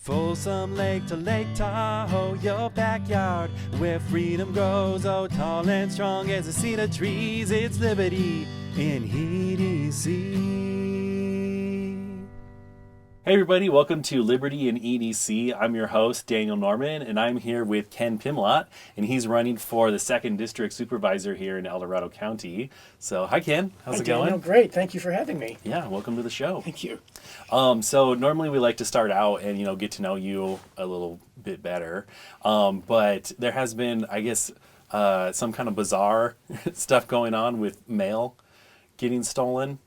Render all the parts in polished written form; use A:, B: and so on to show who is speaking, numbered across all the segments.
A: Folsom Lake to Lake Tahoe, your backyard, where freedom grows. Oh, tall and strong as a cedar trees, it's liberty in EDC. Hey everybody, welcome to Liberty in EDC. I'm your host, Daniel Norman, and I'm here with Ken Pimlott, and he's running for the 2nd District Supervisor here in Dorado County. So, hi Ken, how's it going?
B: Daniel, great. Thank you for having me.
A: Yeah, welcome to the show.
B: Thank you.
A: So normally we like to start out and, get to know you a little bit better. But there has been, I guess, some kind of bizarre stuff going on with mail getting stolen.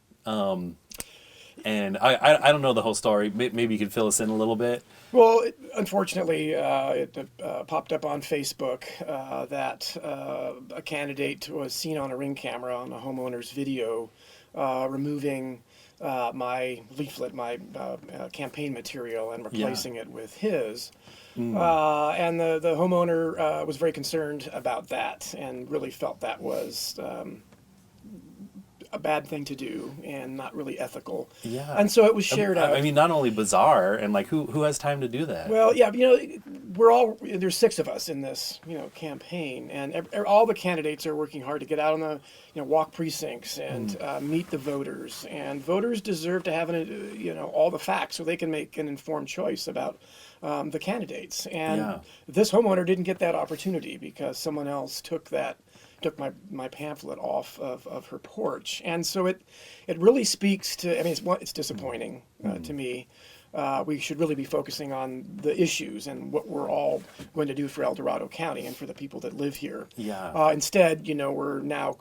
A: And I don't know the whole story. Maybe you could fill us in a little bit.
B: Well, unfortunately, it popped up on Facebook that a candidate was seen on a Ring camera on a homeowner's video removing my leaflet, my campaign material, and replacing it with his. And the homeowner was very concerned about that and really felt that was a bad thing to do and not really ethical.
A: Yeah.
B: And so it was shared out.
A: I mean, not only bizarre, and like who has time to do that?
B: Well, yeah, there's 6 of us in this, campaign, and all the candidates are working hard to get out on the, walk precincts and meet the voters. And voters deserve to have all the facts so they can make an informed choice about the candidates. And this homeowner didn't get that opportunity because someone else took my pamphlet off of her porch. And so it really speaks to, it's disappointing to me. We should really be focusing on the issues and what we're all going to do for El Dorado County and for the people that live here.
A: Yeah.
B: Instead, we're now,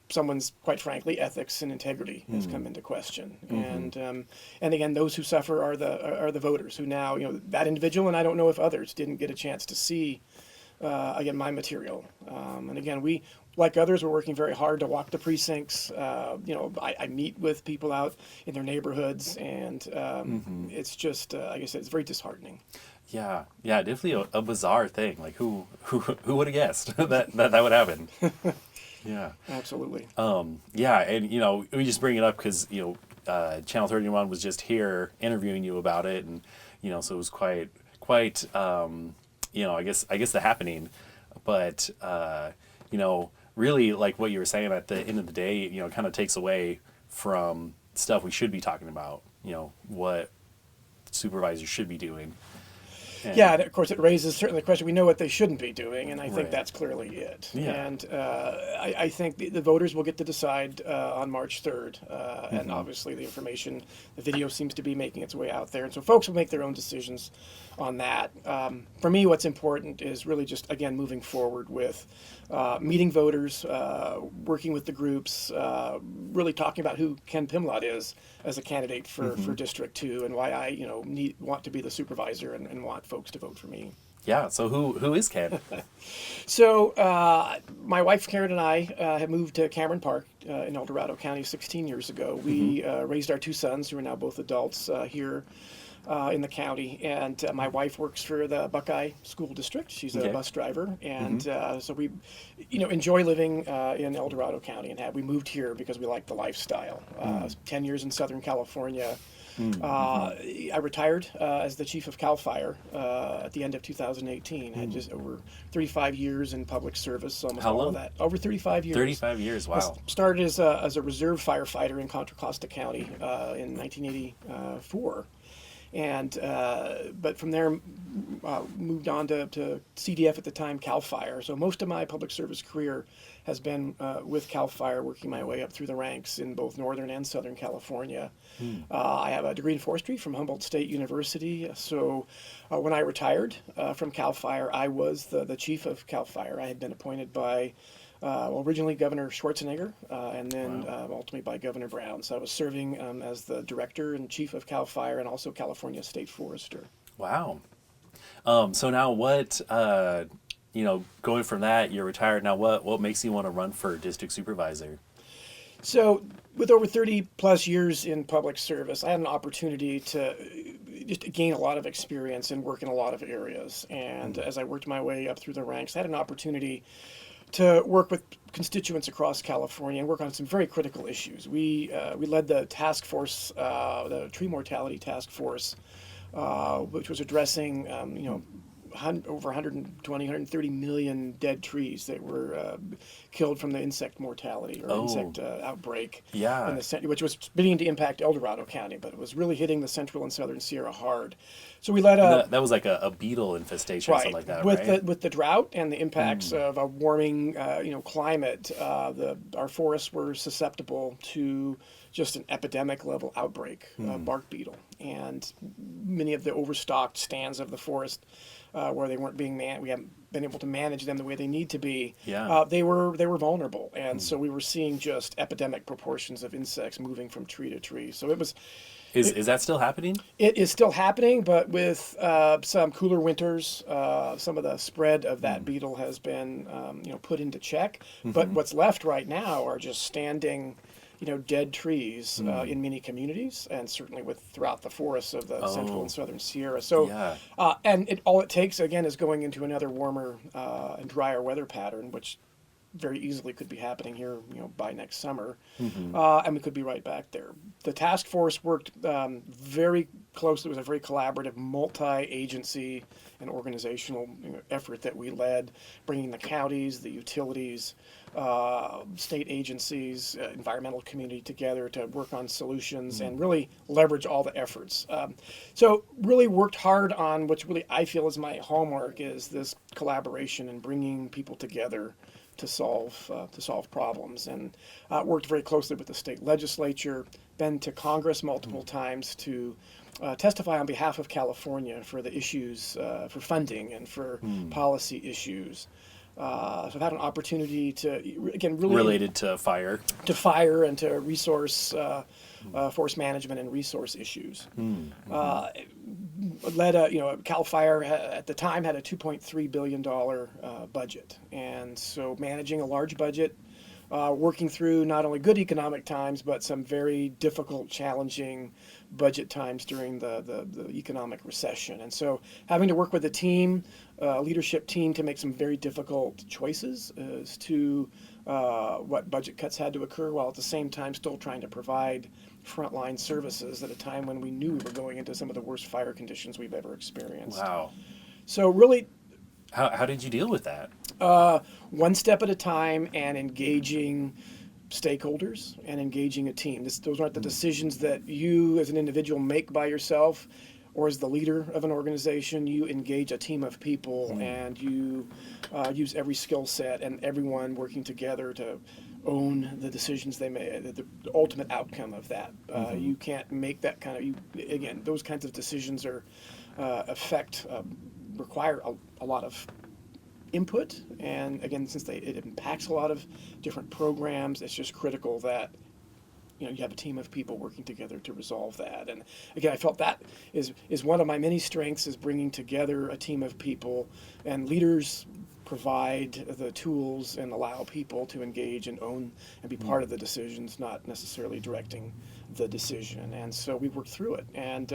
B: someone's, quite frankly, ethics and integrity has come into question. And again, those who suffer are the voters who now, that individual, and I don't know if others didn't get a chance to see again, my material. And again, we, like others, we're working very hard to walk the precincts. I meet with people out in their neighborhoods, and it's just, like I said, it's very disheartening.
A: Yeah, definitely a bizarre thing. Like who would have guessed that would happen? Yeah,
B: absolutely.
A: Yeah, and we just bring it up because Channel 31 was just here interviewing you about it, and so it was quite. I guess the happening, but really like what you were saying at the end of the day, kind of takes away from stuff we should be talking about. What supervisors should be doing. And
B: of course, it raises certainly the question. We know what they shouldn't be doing, and I think that's clearly it.
A: Yeah.
B: And I think the voters will get to decide on March 3rd. And obviously the video seems to be making its way out there. And so folks will make their own decisions on that. For me, what's important is really just, again, moving forward with meeting voters, working with the groups, really talking about who Ken Pimlott is as a candidate for District 2 and why I want to be the supervisor and want folks to vote for me.
A: Yeah, so who is Ken?
B: So my wife Karen and I have moved to Cameron Park in El Dorado County 16 years ago. We raised our 2 sons, who are now both adults, here in the county, and my wife works for the Buckeye School District. She's a bus driver, and so we, enjoy living in El Dorado County, and we moved here because we like the lifestyle. 10 years in Southern California. I retired as the chief of CAL FIRE at the end of 2018. I had just over 35 years in public service, almost
A: How
B: all
A: long?
B: of that. Over 35 years.
A: 35 years, wow.
B: I started as a reserve firefighter in Contra Costa County in 1984. And but from there moved on to CDF at the time, CAL FIRE. So most of my public service career has been with CAL FIRE, working my way up through the ranks in both Northern and Southern California. I have a degree in forestry from Humboldt State University. So when I retired from CAL FIRE, I was the chief of CAL FIRE. I had been appointed by originally Governor Schwarzenegger, and then ultimately by Governor Brown. So I was serving as the director and chief of CAL FIRE and also California State Forester.
A: Wow. So now what, going from that, you're retired. Now what makes you want to run for district supervisor?
B: So with over 30 plus years in public service, I had an opportunity to just gain a lot of experience and work in a lot of areas. And as I worked my way up through the ranks, I had an opportunity to work with constituents across California and work on some very critical issues. We led the task force, the tree mortality task force, which was addressing, over 120, 130 million dead trees that were killed from the insect mortality or insect outbreak
A: Yeah.
B: in the which was beginning to impact El Dorado County, but it was really hitting the central and southern Sierra hard. So we let
A: That was like a beetle infestation or something like that,
B: with
A: right?
B: the drought and the impacts of a warming climate, our forests were susceptible to just an epidemic level outbreak, bark beetle, and many of the overstocked stands of the forest where they weren't being we haven't been able to manage them the way they need to be.
A: Yeah.
B: They were vulnerable, and so we were seeing just epidemic proportions of insects moving from tree to tree. So it was.
A: Is that still happening?
B: It is still happening, but with some cooler winters, some of the spread of that beetle has been, put into check. But what's left right now are just standing, dead trees in many communities, and certainly throughout the forests of the central and southern Sierra. So,
A: Yeah.
B: and all it takes again is going into another warmer and drier weather pattern, which very easily could be happening here, by next summer, and we could be right back there. The task force worked very closely. It was a very collaborative, multi-agency and organizational effort that we led, bringing the counties, the utilities, state agencies, environmental community together to work on solutions and really leverage all the efforts. So really worked hard on, which really I feel is my hallmark, is this collaboration and bringing people together to solve problems, and worked very closely with the state legislature, been to Congress multiple times to testify on behalf of California for the issues, for funding and for policy issues. So I've had an opportunity to, again, really
A: Related to fire.
B: And to resource forest management and resource issues. Led Cal Fire at the time had a $2.3 billion budget, and so managing a large budget, working through not only good economic times but some very difficult, challenging budget times during the economic recession, and so having to work with a team, leadership team, to make some very difficult choices as to what budget cuts had to occur, while at the same time still trying to provide frontline services at a time when we knew we were going into some of the worst fire conditions we've ever experienced.
A: Wow.
B: So really,
A: How did you deal with that?
B: one step at a time, and engaging stakeholders and engaging a team. Those aren't the decisions that you as an individual make by yourself or as the leader of an organization. You engage a team of people, and you use every skill set and everyone working together to own the decisions they make, the ultimate outcome of that. You can't make that again, those kinds of decisions require a lot of input, and again, since it impacts a lot of different programs, it's just critical that you have a team of people working together to resolve that. And again, I felt that is one of my many strengths, is bringing together a team of people, and leaders provide the tools and allow people to engage and own and be part of the decisions, not necessarily directing the decision. And so we worked through it, and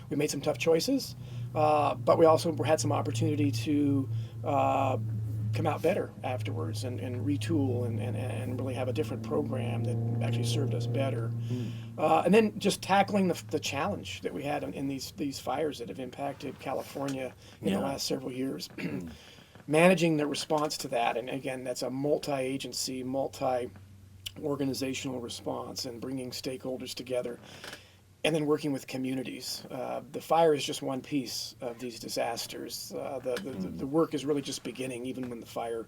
B: we made some tough choices, but we also had some opportunity to come out better afterwards, and retool and really have a different program that actually served us better. And then just tackling the challenge that we had in these fires that have impacted California in the last several years. Managing the response to that, and again, that's a multi-agency, multi-organizational response, and bringing stakeholders together, and then working with communities. The fire is just one piece of these disasters. The work is really just beginning, even when the fire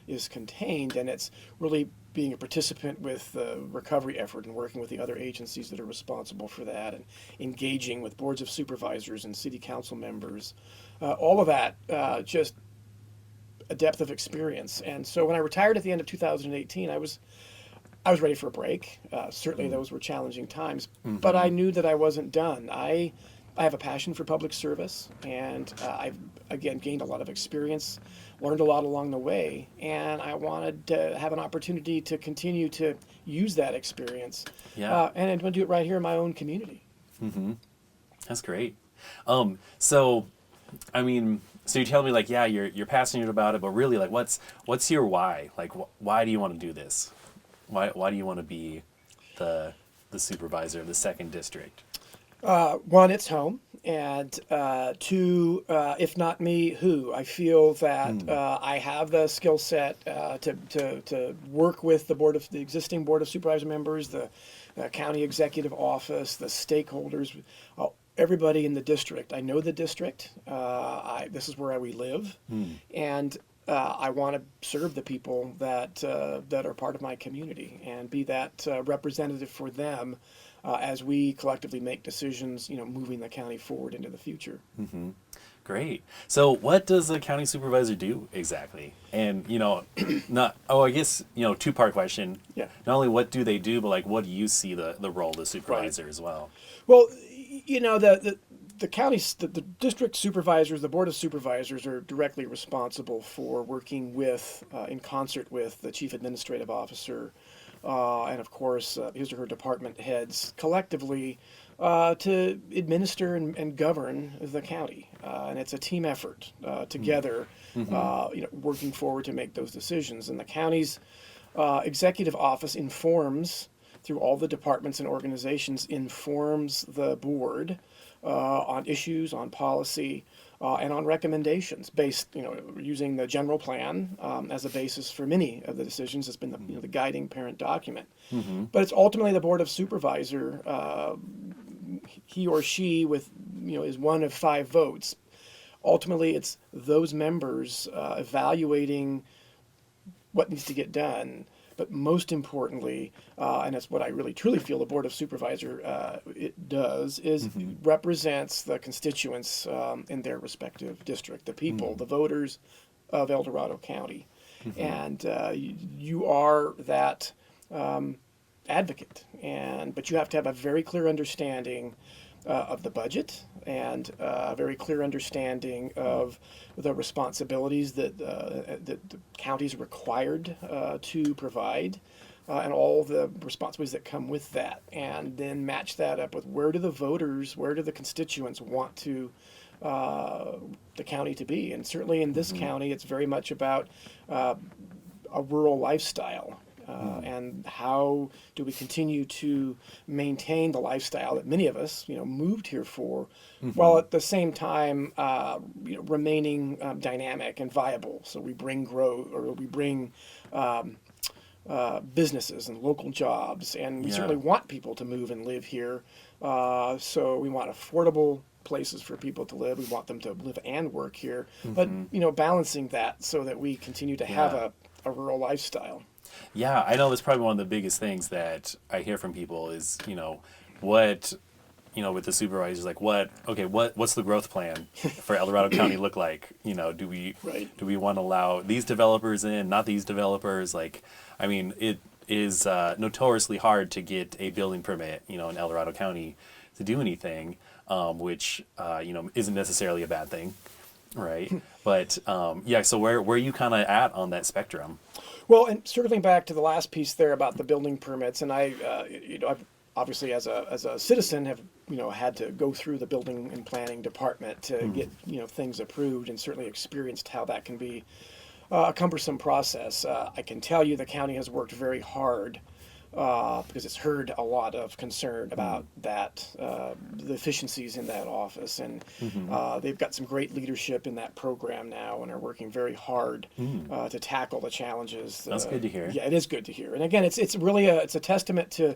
B: is contained, and it's really being a participant with the recovery effort and working with the other agencies that are responsible for that, and engaging with boards of supervisors and city council members. All of that, just a depth of experience. And so when I retired at the end of 2018, I was ready for a break. Certainly those were challenging times, but I knew that I wasn't done. I have a passion for public service, and I've, again, gained a lot of experience, learned a lot along the way, and I wanted to have an opportunity to continue to use that experience. And I'm going to do it right here in my own community.
A: That's great. So you're telling me, you're passionate about it, but really, what's your why? Why do you want to do this? Why do you want to be the supervisor of the 2nd District?
B: One, it's home, and two, if not me, who? I feel that I have the skill set to work with the existing board of supervisor members, the county executive office, the stakeholders, everybody in the district. I know the district. This is where we live, and I want to serve the people that are part of my community and be that representative for them as we collectively make decisions, moving the county forward into the future.
A: Great. So what does a county supervisor do exactly? And, I guess, two-part question.
B: Yeah.
A: Not only what do they do, but like, what do you see the role of the supervisor as well?
B: Well, the counties, the district supervisors, the board of supervisors are directly responsible for working with, in concert with the chief administrative officer, and of course his or her department heads collectively to administer and govern the county. And it's a team effort together, working forward to make those decisions. And the county's executive office informs, through all the departments and organizations, informs the board on issues, on policy, and on recommendations based, using the general plan as a basis for many of the decisions. Has been the guiding parent document. But it's ultimately the board of supervisor, he or she is one of 5 votes. Ultimately, it's those members evaluating what needs to get done. But most importantly, and that's what I really truly feel the Board of Supervisor it does, is represents the constituents in their respective district, the people, the voters of El Dorado County. And you are that advocate, but you have to have a very clear understanding of the budget and a very clear understanding of the responsibilities that the county's required to provide, and all the responsibilities that come with that, and then match that up with where do the constituents want to the county to be. And certainly in this county, it's very much about a rural lifestyle. And how do we continue to maintain the lifestyle that many of us, moved here for, while at the same time, remaining dynamic and viable. So we bring growth, or we bring businesses and local jobs, and we certainly want people to move and live here. So we want affordable places for people to live. We want them to live and work here, but balancing that so that we continue to have a rural lifestyle.
A: Yeah, I know that's probably one of the biggest things that I hear from people is, what, with the supervisors, like what's the growth plan for El Dorado County look like? Do we want to allow these developers in, not these developers? Like, I mean, it is notoriously hard to get a building permit, in El Dorado County to do anything, which, isn't necessarily a bad thing, right? But, so where are you kind of at on that spectrum?
B: Well, and circling back to the last piece there about the building permits, and I've obviously as a citizen have had to go through the building and planning department to get things approved, and certainly experienced how that can be a cumbersome process. I can tell you the county has worked very hard because it's heard a lot of concern about that, the efficiencies in that office, and they've got some great leadership in that program now, and are working very hard to tackle the challenges.
A: That's good to hear.
B: Yeah, it is good to hear. And again, it's really a testament to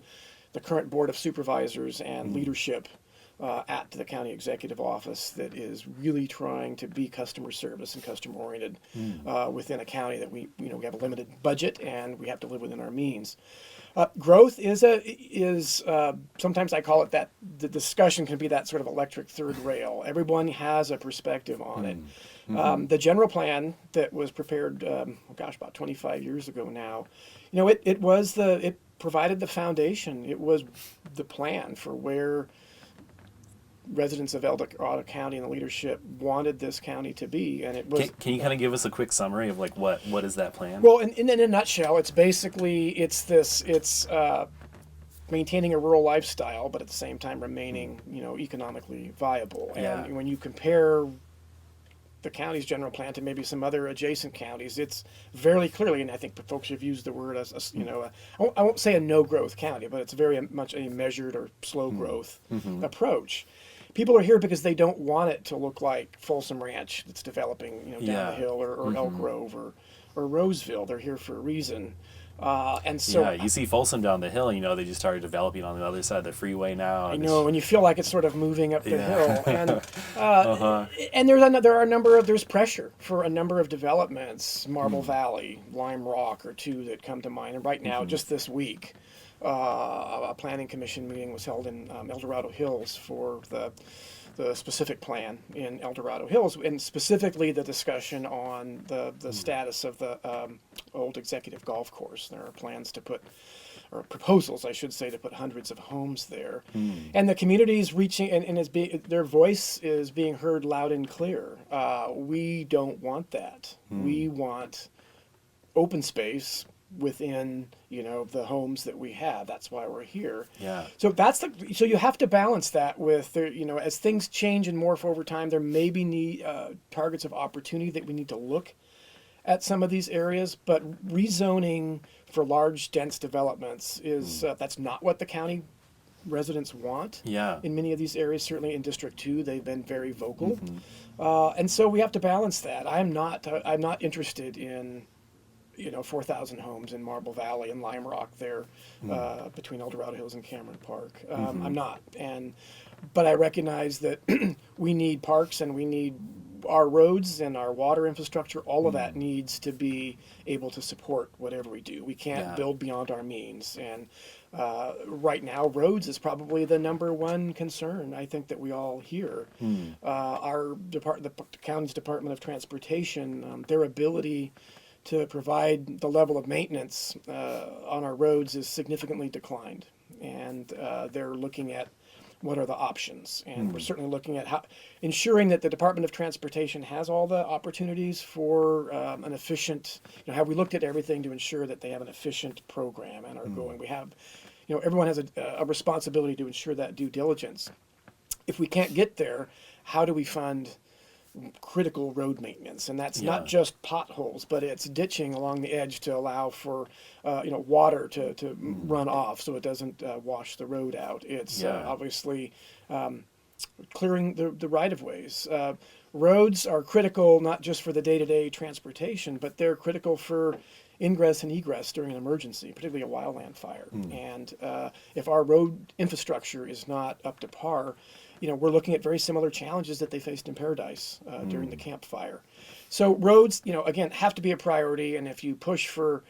B: the current board of supervisors and leadership at the county executive office that is really trying to be customer service and customer oriented within a county that we have a limited budget and we have to live within our means. Growth is sometimes I call it that the discussion can be that sort of electric third rail. Everyone has a perspective on it. The general plan that was prepared, about 25 years ago now, it provided the foundation. It was the plan for where residents of El Dorado County and the leadership wanted this county to be, and it was.
A: Can you kind of give us a quick summary of like what is that plan?
B: Well, in a nutshell, it's maintaining a rural lifestyle, but at the same time remaining economically viable. And when you compare the county's general plan to maybe some other adjacent counties, it's very clearly, and I think folks have used the word as, I won't say a no-growth county, but it's very much a measured or slow growth approach. People are here because they don't want it to look like Folsom Ranch that's developing, down the hill, or Elk Grove or Roseville. They're here for a reason. And so
A: you see Folsom down the hill, they just started developing on the other side of the freeway now.
B: I know, and you feel like it's sort of moving up the hill. And and there's pressure for a number of developments. Marble Valley, Lime Rock are two that come to mind. And right now, just this week, a planning commission meeting was held in El Dorado Hills for the specific plan in El Dorado Hills, and specifically the discussion on the status of the old executive golf course. There are plans to put, or proposals, I should say, to put hundreds of homes there. And the community is reaching, and their voice is being heard loud and clear. We don't want that. We want open space within the homes that we have. That's why we're here. So so you have to balance that with as things change and morph over time, there may be targets of opportunity that we need to look at some of these areas, but rezoning for large dense developments is that's not what the county residents want. In many of these areas, certainly in District 2, they've been very vocal. And so we have to balance that. I'm not interested in 4,000 homes in Marble Valley and Lime Rock there, between El Dorado Hills and Cameron Park. I'm not, but I recognize that we need parks and we need our roads and our water infrastructure. All of that needs to be able to support whatever we do. We can't build beyond our means, and right now, roads is probably the number one concern I think that we all hear. The county's Department of Transportation, their ability to provide the level of maintenance on our roads is significantly declined. And they're looking at what are the options. And we're certainly looking at ensuring that the Department of Transportation has all the opportunities for an efficient, have we looked at everything to ensure that they have an efficient program and are going. We have, everyone has a responsibility to ensure that due diligence. If we can't get there, how do we fund critical road maintenance? And that's not just potholes, but it's ditching along the edge to allow for water to run off so it doesn't wash the road out. It's obviously clearing the right-of-ways. Roads are critical not just for the day-to-day transportation, but they're critical for ingress and egress during an emergency, particularly a wildland fire. And if our road infrastructure is not up to par, we're looking at very similar challenges that they faced in Paradise during the Camp Fire. So roads, again, have to be a priority. And if you push for,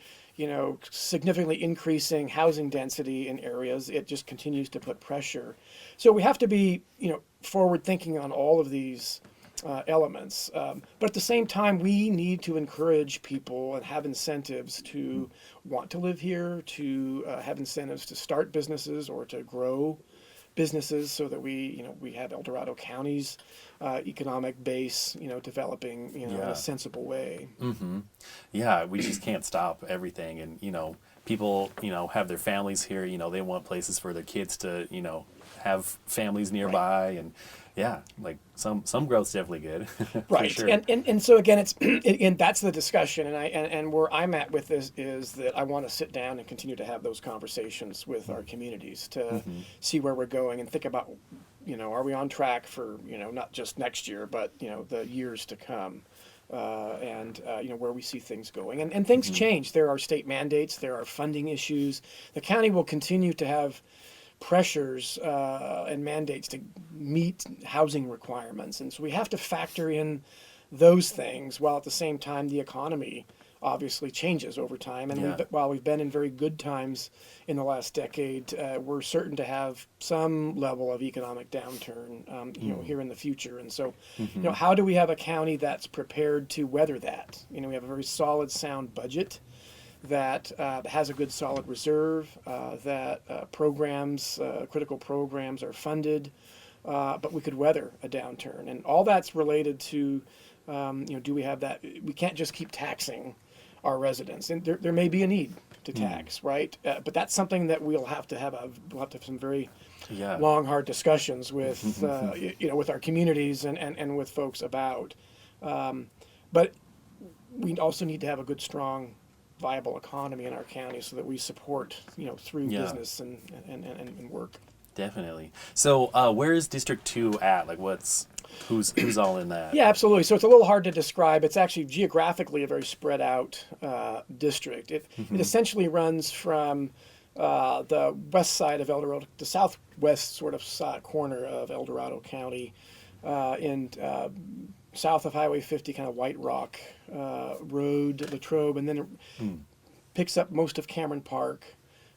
B: significantly increasing housing density in areas, it just continues to put pressure. So we have to be, forward thinking on all of these elements. But at the same time, we need to encourage people and have incentives to want to live here, to have incentives to start businesses or to grow businesses, so that we have El Dorado County's economic base, developing, in a sensible way.
A: Yeah, we just can't stop everything. And, people, have their families here, they want places for their kids to, have families nearby. And like some growth's definitely good.
B: Right.
A: Sure.
B: And so again, and that's the discussion. And where I'm at with this is that I want to sit down and continue to have those conversations with our communities to see where we're going and think about, are we on track for, not just next year, but, the years to come. And where we see things going. And things change. There are state mandates. There are funding issues. The county will continue to have pressures and mandates to meet housing requirements. And so we have to factor in those things, while at the same time the economy obviously changes over time. And while we've been in very good times in the last decade, we're certain to have some level of economic downturn here in the future. And so how do we have a county that's prepared to weather that? We have a very solid, sound budget that has a good solid reserve, that programs, critical programs are funded, but we could weather a downturn. And all that's related to, do we have that? We can't just keep taxing our residents. And there may be a need to tax, right? But that's something that we'll have to have some very long, hard discussions with, with our communities and with folks about. But we also need to have a good, strong, viable economy in our county so that we support, through
A: Yeah.
B: business and work.
A: Definitely. So where is District 2 at? Like who's all in that?
B: Yeah, absolutely. So it's a little hard to describe. It's actually geographically a very spread out district. It essentially runs from the west side of El Dorado, the southwest sort of corner of El Dorado County, in south of Highway 50, kind of White Rock Road, Latrobe, and then it picks up most of Cameron Park,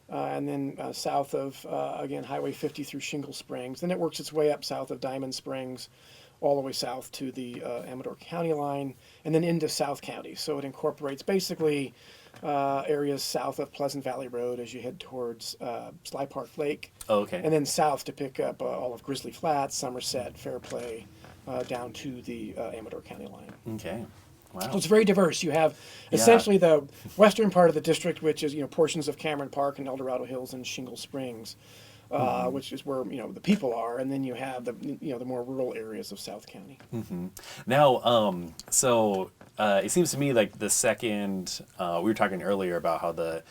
B: and then south of, again, Highway 50 through Shingle Springs. Then it works its way up south of Diamond Springs, all the way south to the Amador County line, and then into South County. So it incorporates basically areas south of Pleasant Valley Road as you head towards Sly Park Lake.
A: Oh, okay.
B: And then south to pick up all of Grizzly Flats, Somerset, Fairplay, down to the Amador County line.
A: Okay. Wow.
B: So it's very diverse. You have essentially the western part of the district, which is portions of Cameron Park and El Dorado Hills and Shingle Springs, which is where the people are, and then you have the more rural areas of South County.
A: Now, so it seems to me like the second we were talking earlier about how the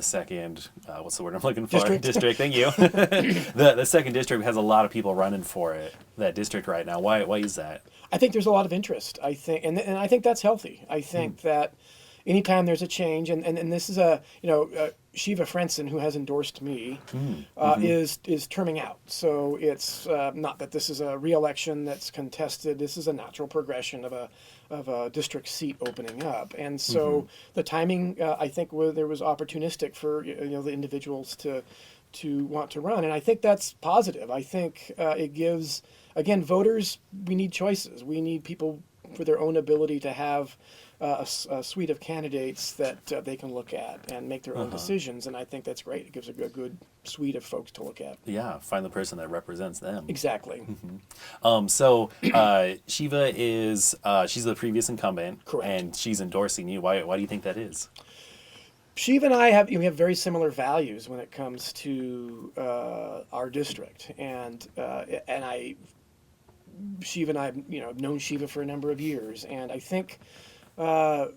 A: second what's the word I'm looking for? District. Thank you. The second district has a lot of people running for it. That district right now. Why is that?
B: I think there's a lot of interest. I think, and I think that's healthy. I think that anytime there's a change, and this is Shiva Frenson, who has endorsed me, is terming out. So it's not that this is a re-election that's contested. This is a natural progression of a district seat opening up, and so the timing, I think, there was opportunistic for the individuals to want to run, and I think that's positive. I think it gives, again, voters. We need choices. We need people for their own ability to have a suite of candidates that they can look at and make their own decisions, and I think that's great. It gives a good suite of folks to look at.
A: Yeah, find the person that represents them.
B: Exactly.
A: So Shiva is she's the previous incumbent.
B: Correct.
A: And she's endorsing you. Why do you think that is?
B: Shiva and I have very similar values when it comes to our district, and Shiva and I have known Shiva for a number of years, and I think my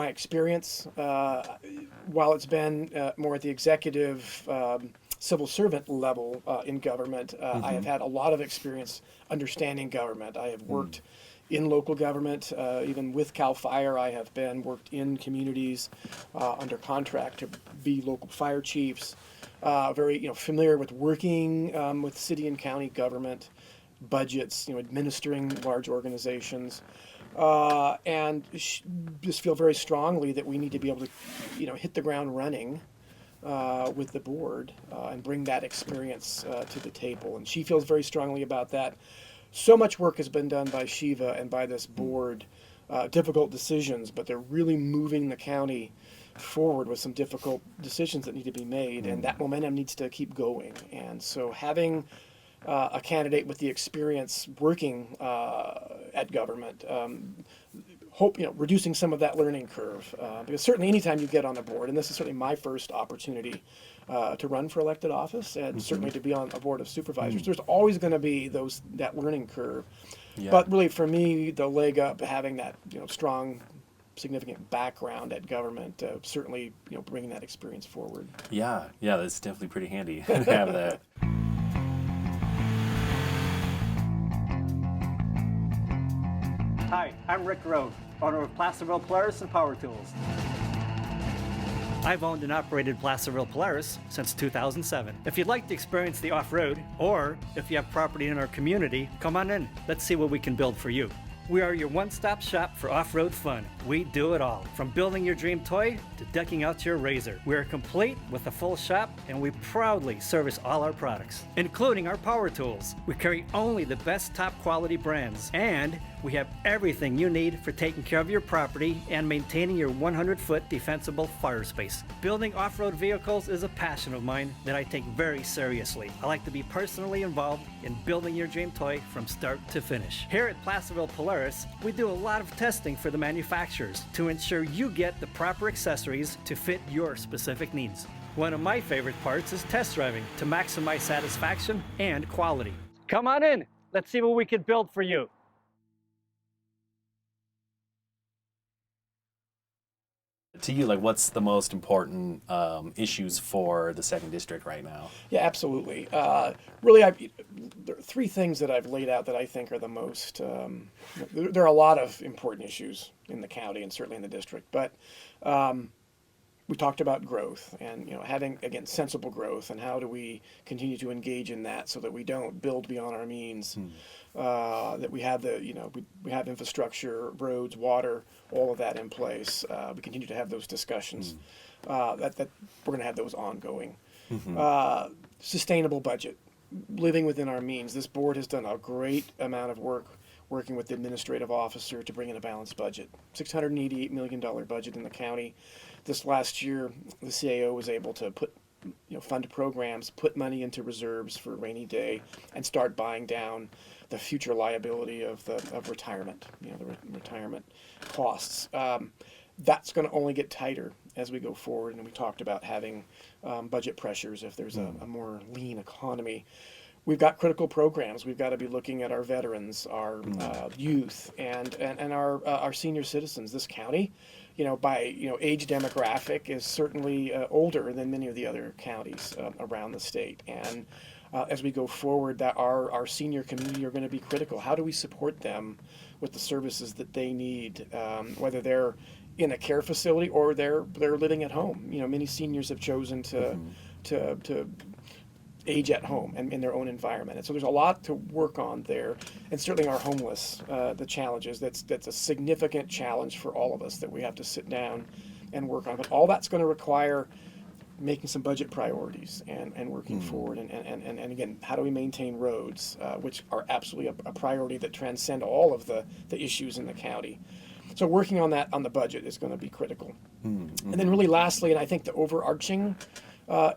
B: experience, while it's been more at the executive civil servant level in government, I have had a lot of experience understanding government. I have worked in local government, even with CAL FIRE. I have worked in communities under contract to be local fire chiefs. Very familiar with working with city and county government budgets, administering large organizations, and just feel very strongly that we need to be able to hit the ground running with the board and bring that experience to the table. And she feels very strongly about that. So much work has been done by Shiva and by this board, difficult decisions, but they're really moving the county forward with some difficult decisions that need to be made, and that momentum needs to keep going. And so having a candidate with the experience working at government, reducing some of that learning curve, because certainly anytime you get on the board, and this is certainly my first opportunity to run for elected office, and certainly to be on a board of supervisors, there's always going to be that learning curve. Yeah. But really, for me, the leg up, having that strong, significant background at government, certainly bringing that experience forward.
A: Yeah, that's definitely pretty handy to have that.
C: Hi, I'm Rick Rowe, owner of Placerville Polaris and Power Tools. I've owned and operated Placerville Polaris since 2007. If you'd like to experience the off-road, or if you have property in our community, come on in. Let's see what we can build for you. We are your one-stop shop for off-road fun. We do it all, from building your dream toy to decking out your razor. We are complete with a full shop, and we proudly service all our products, including our power tools. We carry only the best top quality brands, and we have everything you need for taking care of your property and maintaining your 100-foot defensible fire space. Building off-road vehicles is a passion of mine that I take very seriously. I like to be personally involved in building your dream toy from start to finish. Here at Placerville Polaris, we do a lot of testing for the manufacturers to ensure you get the proper accessories to fit your specific needs. One of my favorite parts is test driving to maximize satisfaction and quality. Come on in. Let's see what we can build for you.
A: To you, like, what's the most important issues for the second district right now?
B: Yeah, absolutely. Really, there are three things that I've laid out that I think are the most. There are a lot of important issues in the county and certainly in the district, but we talked about growth and having again sensible growth and how do we continue to engage in that so that we don't build beyond our means. That we have we have infrastructure, roads, water, all of that in place. We continue to have those discussions. That we're going to have those ongoing. Sustainable budget, living within our means. This board has done a great amount of work working with the administrative officer to bring in a balanced budget. $688 million budget in the county. This last year, the CAO was able to fund programs, put money into reserves for a rainy day, and start buying down the future liability of retirement, the retirement costs. That's going to only get tighter as we go forward, and we talked about having budget pressures if there's a more lean economy. We've got critical programs. We've got to be looking at our veterans, our youth, and our senior citizens. This county, by age demographic, is certainly older than many of the other counties around the state. And as we go forward, that our senior community are going to be critical. How do we support them with the services that they need, whether they're in a care facility or they're living at home? Many seniors have chosen to age at home and in their own environment. And so there's a lot to work on there. And certainly our homeless, the challenges, that's a significant challenge for all of us that we have to sit down and work on. But all that's going to require making some budget priorities and working forward. And again, how do we maintain roads, which are absolutely a priority that transcend all of the issues in the county. So working on that on the budget is going to be critical. And then really lastly, and I think the overarching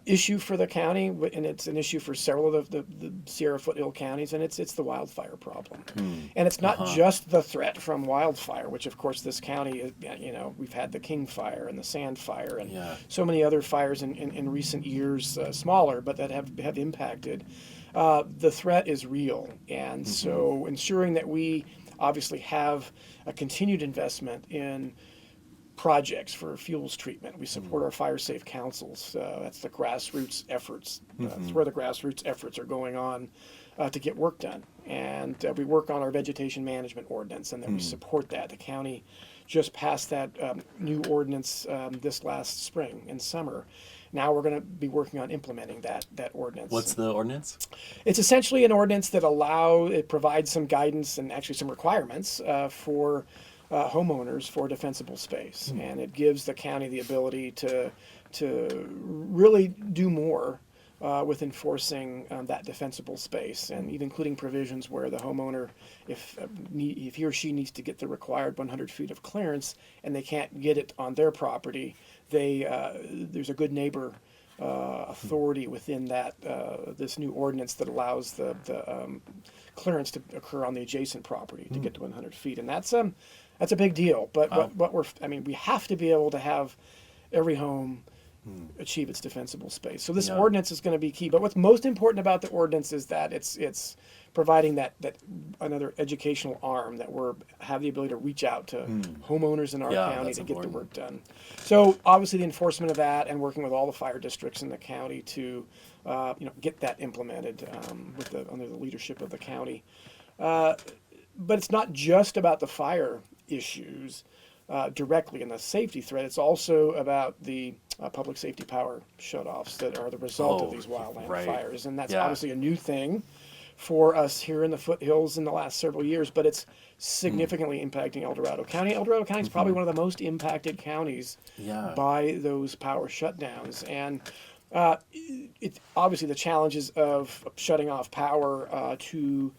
B: issue for the county, and it's an issue for several of the Sierra Foothill counties, and it's the wildfire problem. And it's not just the threat from wildfire, which of course this county, we've had the King Fire and the Sand Fire and so many other fires in recent years, smaller, but that have impacted. The threat is real, and so ensuring that we obviously have a continued investment in projects for fuels treatment. We support our fire safe councils. That's the grassroots efforts. That's where the grassroots efforts are going on to get work done. And we work on our vegetation management ordinance, and then we support that. The county just passed that new ordinance this last spring and summer. Now we're going to be working on implementing that ordinance.
A: What's the ordinance?
B: It's essentially an ordinance that it provides some guidance and actually some requirements for homeowners for defensible space, and it gives the county the ability to really do more with enforcing that defensible space, and even including provisions where the homeowner, if he or she needs to get the required 100 feet of clearance and they can't get it on their property, there's a good neighbor authority within that this new ordinance that allows the clearance to occur on the adjacent property to get to 100 feet, and that's a big deal. But we have to be able to have every home achieve its defensible space. So this ordinance is going to be key. But what's most important about the ordinance is that it's providing that another educational arm that have the ability to reach out to homeowners in our county to get the work done. So obviously the enforcement of that and working with all the fire districts in the county to get that implemented under the leadership of the county. But it's not just about the fire issues directly and the safety threat. It's also about the public safety power shutoffs that are the result of these wildland fires. And that's obviously a new thing for us here in the foothills in the last several years, but it's significantly impacting El Dorado County. El Dorado County is probably one of the most impacted counties by those power shutdowns. And it's obviously the challenges of shutting off power to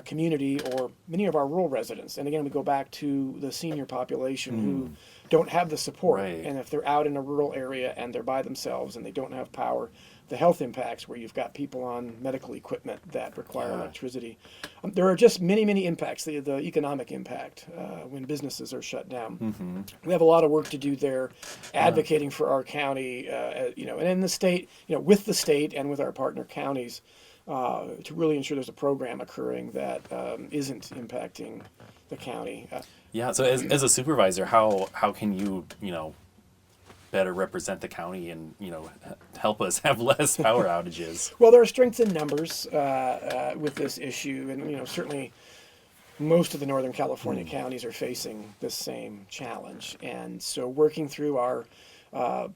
B: community or many of our rural residents. And again, we go back to the senior population who don't have the support. And if they're out in a rural area and they're by themselves and they don't have power, the health impacts where you've got people on medical equipment that require electricity. There are just many, many impacts, the economic impact when businesses are shut down. We have a lot of work to do there, advocating for our county, and in the state, with the state and with our partner counties, to really ensure there's a program occurring that isn't impacting the county.
A: Yeah. So as a supervisor, how can you better represent the county and help us have less power outages?
B: Well, there are strengths in numbers with this issue, and certainly most of the Northern California counties are facing the same challenge. And so working through our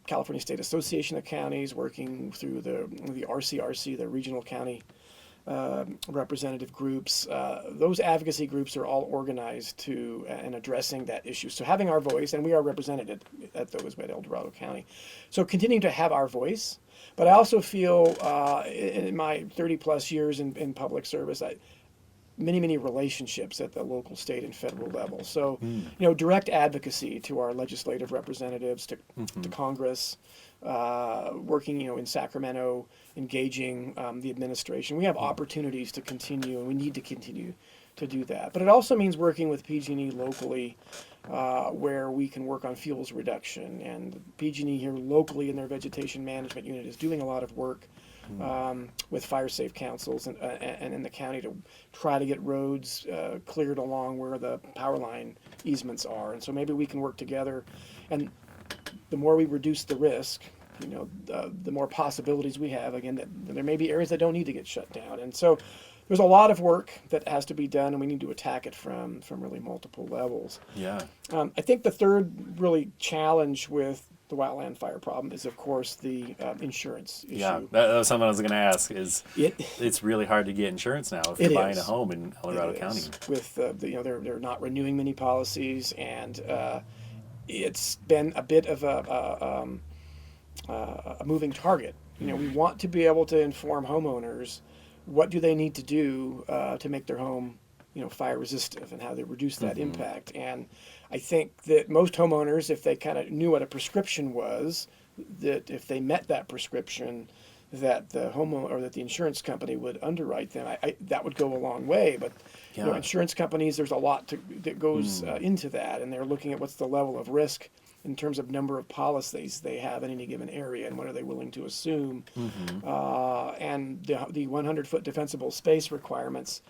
B: California State Association of Counties, working through the RCRC, the Regional County representative groups, those advocacy groups are all organized to and addressing that issue. So having our voice, and we are represented at those by El Dorado County. So continuing to have our voice, but I also feel in my 30 plus years in public service, many relationships at the local, state, and federal level. So, direct advocacy to our legislative representatives, to Congress, working, in Sacramento, engaging the administration. We have opportunities to continue, and we need to continue to do that. But it also means working with PG&E locally, where we can work on fuels reduction. And PG&E here locally in their vegetation management unit is doing a lot of work with fire safe councils and in the county to try to get roads cleared along where the power line easements are. And so maybe we can work together, and the more we reduce the risk, the more possibilities we have, again, that there may be areas that don't need to get shut down. And so there's a lot of work that has to be done, and we need to attack it from really multiple levels.
A: Yeah.
B: I think the third really challenge with the wildland fire problem is, of course, the insurance issue.
A: Yeah, that was something I was going to ask. It's really hard to get insurance now if you're buying a home in El Dorado County.
B: With they're not renewing many policies, and it's been a bit of a moving target. We want to be able to inform homeowners what do they need to do to make their home fire resistive, and how they reduce that impact. And I think that most homeowners, if they kind of knew what a prescription was, that if they met that prescription, that the homeowner or that the insurance company would underwrite them, that would go a long way. But insurance companies, there's a lot that goes into that, and they're looking at what's the level of risk in terms of number of policies they have in any given area, and what are they willing to assume. And the 100-foot defensible space requirements,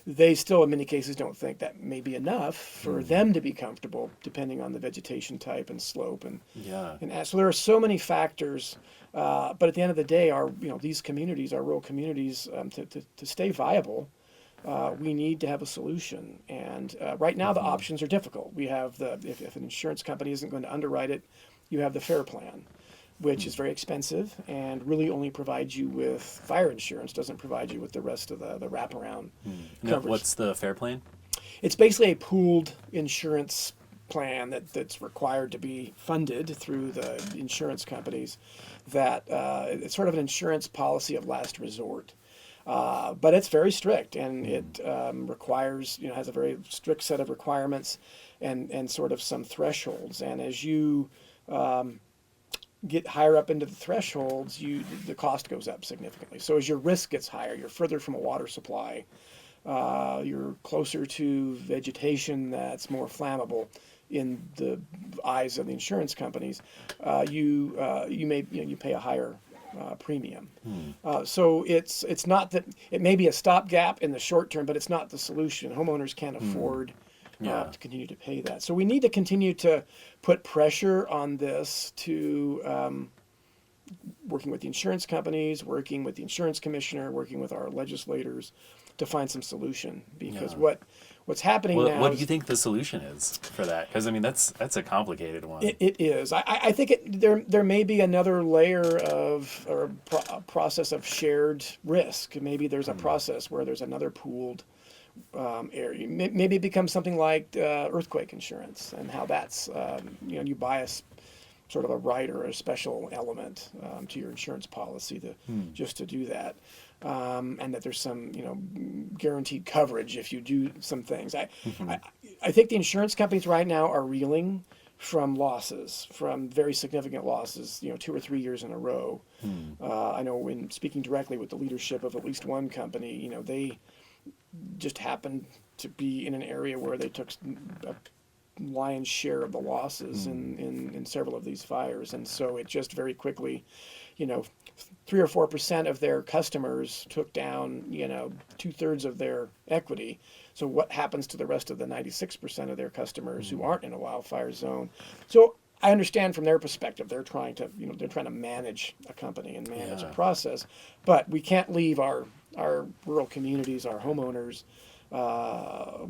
B: they still in many cases don't think that may be enough for them to be comfortable, depending on the vegetation type and slope. And so there are so many factors, but at the end of the day, these communities, our rural communities, to stay viable, we need to have a solution. And right now the options are difficult. We have if an insurance company isn't going to underwrite it, you have the FAIR plan, which is very expensive and really only provides you with fire insurance, doesn't provide you with the rest of the wraparound coverage.
A: What's the FAIR plan?
B: It's basically a pooled insurance plan that's required to be funded through the insurance companies. That it's sort of an insurance policy of last resort. But it's very strict, and it requires, has a very strict set of requirements and sort of some thresholds. And as you get higher up into the thresholds, the cost goes up significantly. So as your risk gets higher, you're further from a water supply, you're closer to vegetation that's more flammable in the eyes of the insurance companies, you pay a higher premium. So it's not that it may be a stopgap in the short term, but it's not the solution. Homeowners can't afford to continue to pay that. So we need to continue to put pressure on this to working with the insurance companies, working with the insurance commissioner, working with our legislators to find some solution. Because what's happening now.
A: What do you think the solution is for that? Because that's a complicated one.
B: It is. I think there may be another layer of or a process of shared risk. Maybe there's a process where there's another pooled area. Maybe it becomes something like earthquake insurance, and how that's you buy a sort of a right or a special element to your insurance policy just to do that. And that there's some, guaranteed coverage if you do some things. I think the insurance companies right now are reeling from losses, from very significant losses, 2 or 3 years in a row. I know when speaking directly with the leadership of at least one company, they just happened to be in an area where they took a lion's share of the losses in several of these fires. And so it just very quickly, 3 or 4% of their customers took down, 2/3 of their equity. So what happens to the rest of the 96% of their customers who aren't in a wildfire zone? So I understand from their perspective, they're trying to manage a company and manage a process, but we can't leave our rural communities, our homeowners,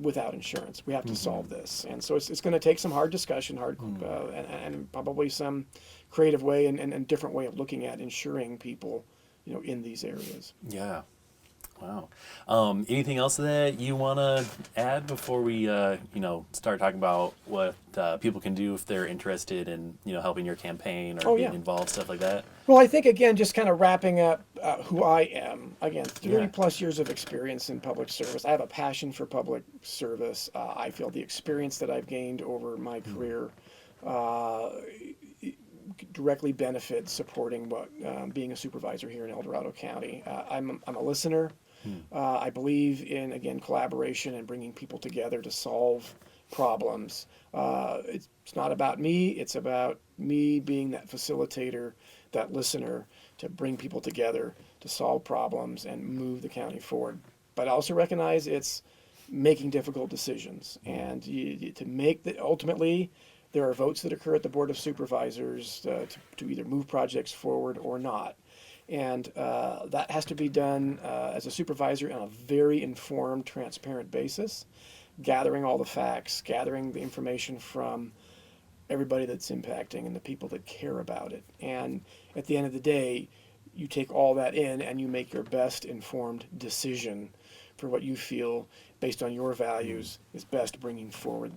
B: without insurance. We have to solve this, and so it's going to take some hard discussion, and probably some creative way and different way of looking at insuring people, in these areas.
A: Yeah. Wow. Anything else that you want to add before we, start talking about what people can do if they're interested in, helping your campaign or being involved, stuff like that?
B: Well, I think, again, just kind of wrapping up who I am. Again, 30 plus years of experience in public service. I have a passion for public service. I feel the experience that I've gained over my career directly benefits supporting being a supervisor here in El Dorado County. I'm a listener. I believe in, again, collaboration and bringing people together to solve problems. It's not about me. It's about me being that facilitator, that listener, to bring people together to solve problems and move the county forward. But I also recognize it's making difficult decisions. And ultimately, there are votes that occur at the Board of Supervisors to either move projects forward or not. And that has to be done as a supervisor on a very informed, transparent basis, gathering all the facts, gathering the information from everybody that's impacting and the people that care about it. And at the end of the day, you take all that in and you make your best informed decision for what you feel, based on your values, is best bringing forward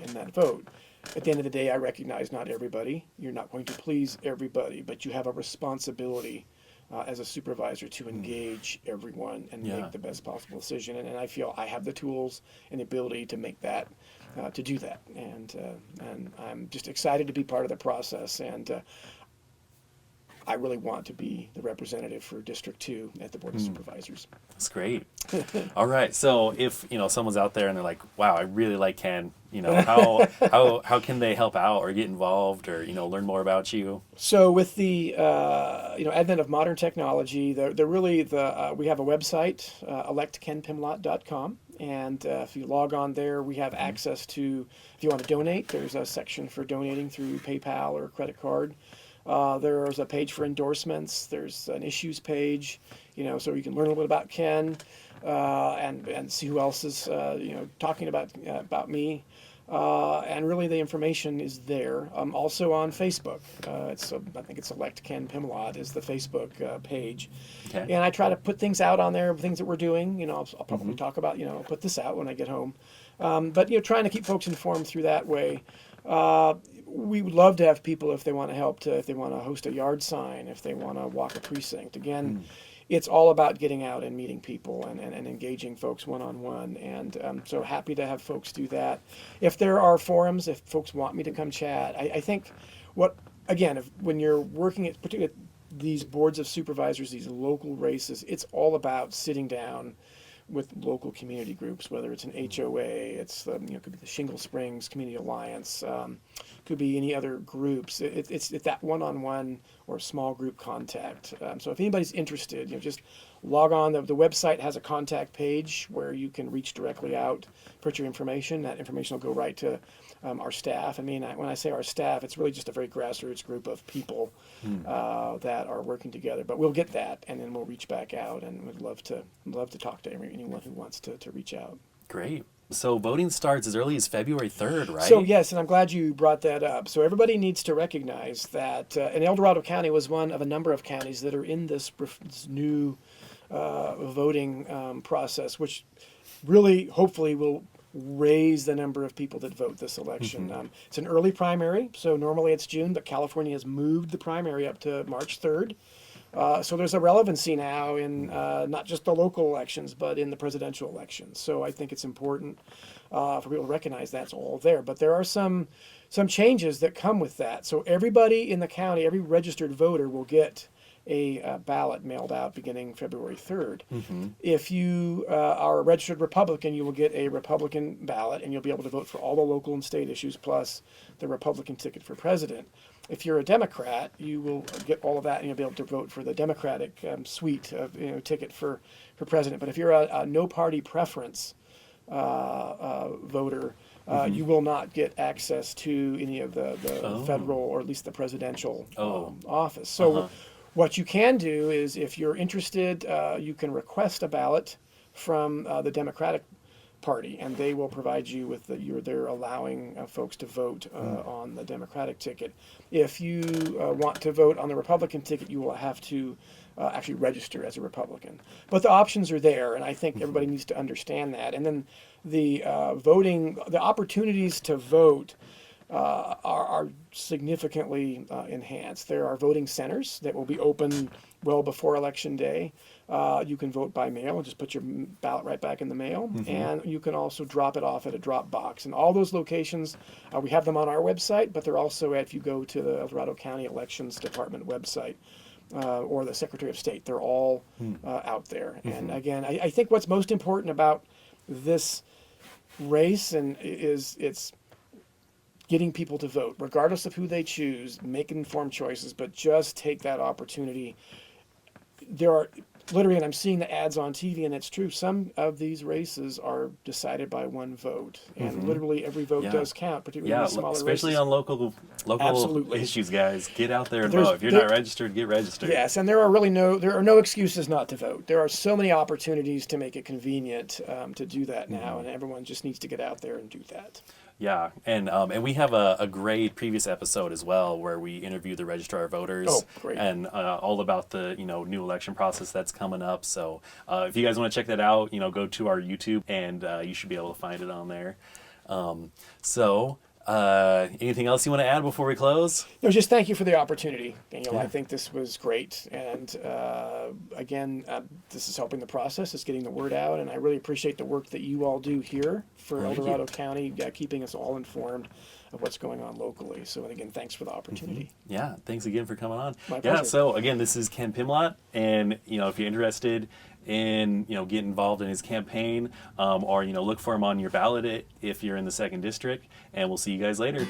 B: in that vote. At the end of the day, I recognize not everybody. You're not going to please everybody, but you have a responsibility as a supervisor to engage everyone and make the best possible decision. And I feel I have the tools and the ability to make that, to do that. And I'm just excited to be part of the process. And I really want to be the representative for District 2 at the Board of Supervisors.
A: That's great. All right. So if, someone's out there and they're like, wow, I really like Ken, how can they help out or get involved or, learn more about you?
B: So with the, advent of modern technology, we have a website, electkenpimlott.com. And if you log on there, we have access to, if you want to donate, there's a section for donating through PayPal or credit card. There's a page for endorsements. There's an issues page, so you can learn a little bit about Ken and see who else is, talking about me. And really the information is there. Also on Facebook. I think it's Elect Ken Pimlott is the Facebook page. Okay. And I try to put things out on there, things that we're doing. I'll probably talk about, put this out when I get home. But trying to keep folks informed through that way. We would love to have people, if they want to help, if they want to host a yard sign, if they want to walk a precinct. Again, it's all about getting out and meeting people and engaging folks one-on-one. And so happy to have folks do that. If there are forums, if folks want me to come chat, I think when you're working at particularly these boards of supervisors, these local races, it's all about sitting down with local community groups, whether it's an HOA, it's could be the Shingle Springs Community Alliance, could be any other groups. It's that one-on-one or small group contact. So if anybody's interested, just log on. The website has a contact page where you can reach directly out, put your information. That information will go right to our staff. When I say our staff, it's really just a very grassroots group of people that are working together. But we'll get that, and then we'll reach back out, and we'd love to talk to anyone who wants to reach out.
A: Great. So voting starts as early as February 3rd, right?
B: So yes, and I'm glad you brought that up. So everybody needs to recognize that, and El Dorado County was one of a number of counties that are in this new voting process, which really, hopefully, will raise the number of people that vote this election. It's an early primary, so normally it's June, but California has moved the primary up to March 3rd. So there's a relevancy now in not just the local elections, but in the presidential elections. So I think it's important for people to recognize that's all there. But there are some changes that come with that. So everybody in the county, every registered voter will get a ballot mailed out beginning February 3rd. If you are a registered Republican, you will get a Republican ballot, and you'll be able to vote for all the local and state issues plus the Republican ticket for president. If you're a Democrat, you will get all of that, and you'll be able to vote for the Democratic suite of ticket for president. But if you're a no party preference voter, you will not get access to any of the federal or at least the presidential office. So what you can do is, if you're interested, you can request a ballot from the Democratic Party, and they will provide you with they're allowing folks to vote on the Democratic ticket. If you want to vote on the Republican ticket, you will have to actually register as a Republican. But the options are there, and I think everybody needs to understand that. And then the the opportunities to vote are significantly enhanced. There are voting centers that will be open well before Election Day. You can vote by mail and just put your ballot right back in the mail. And you can also drop it off at a drop box. And all those locations, we have them on our website, but they're also if you go to the Dorado County Elections Department website or the Secretary of State. They're all out there. And again, I think what's most important about this race is it's getting people to vote, regardless of who they choose, make informed choices, but just take that opportunity. There are literally, and I'm seeing the ads on TV, and it's true, some of these races are decided by one vote, and literally every vote does count, particularly in smaller
A: especially
B: races.
A: on local
B: Absolutely.
A: issues, guys. Get out there and vote. If you're not registered, get registered.
B: Yes, and there are no excuses not to vote. There are so many opportunities to make it convenient to do that now, and everyone just needs to get out there and do that.
A: Yeah, and we have a great previous episode as well where we interview the registrar of voters.
B: Oh, great.
A: And all about the new election process that's coming up. So if you guys want to check that out, go to our YouTube, and you should be able to find it on there. Anything else you want to add before we close?
B: No, just thank you for the opportunity, Daniel.
A: Yeah.
B: I think this was great, and again, this is helping the process. It's getting the word out, and I really appreciate the work that you all do here for El Dorado County, keeping us all informed of what's going on locally. So, and again, thanks for the opportunity.
A: Yeah, thanks again for coming on.
B: My pleasure.
A: So again, this is Ken Pimlott, and if you're interested in get involved in his campaign, or look for him on your ballot if you're in the 2nd District, and we'll see you guys later.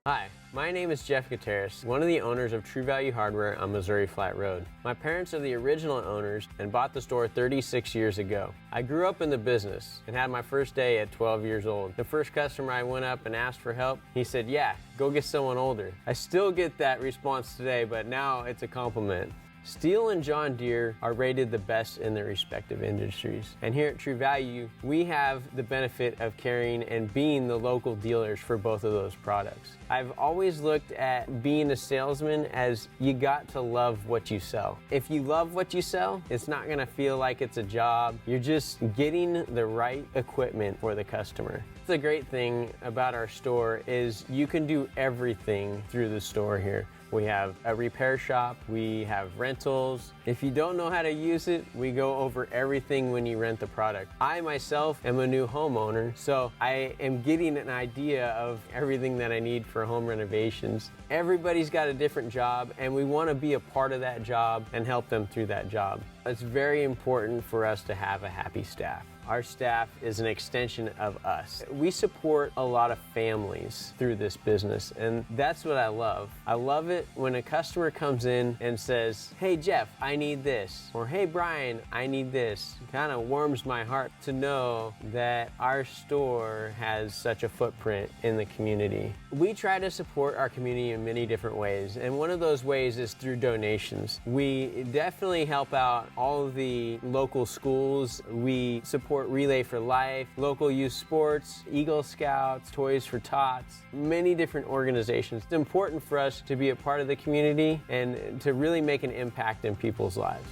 D: Hi, my name is Jeff Gutierrez, one of the owners of True Value Hardware on Missouri Flat Road. My parents are the original owners and bought the store 36 years ago. I grew up in the business and had my first day at 12 years old. The first customer I went up and asked for help, he said, "Yeah, go get someone older." I still get that response today, but now it's a compliment. Steel and John Deere are rated the best in their respective industries. And here at True Value, we have the benefit of carrying and being the local dealers for both of those products. I've always looked at being a salesman as you got to love what you sell. If you love what you sell, it's not gonna feel like it's a job. You're just getting the right equipment for the customer. The great thing about our store is you can do everything through the store here. We have a repair shop, we have rentals. If you don't know how to use it, we go over everything when you rent the product. I myself am a new homeowner, so I am getting an idea of everything that I need for home renovations. Everybody's got a different job, and we want to be a part of that job and help them through that job. It's very important for us to have a happy staff. Our staff is an extension of us. We support a lot of families through this business, and that's what I love. I love it when a customer comes in and says, "Hey Jeff, I need this," or "Hey Brian, I need this." It kind of warms my heart to know that our store has such a footprint in the community. We try to support our community in many different ways, and one of those ways is through donations. We definitely help out all of the local schools. We support Relay for Life, local youth sports, Eagle Scouts, Toys for Tots, many different organizations. It's important for us to be a part of the community and to really make an impact in people's lives.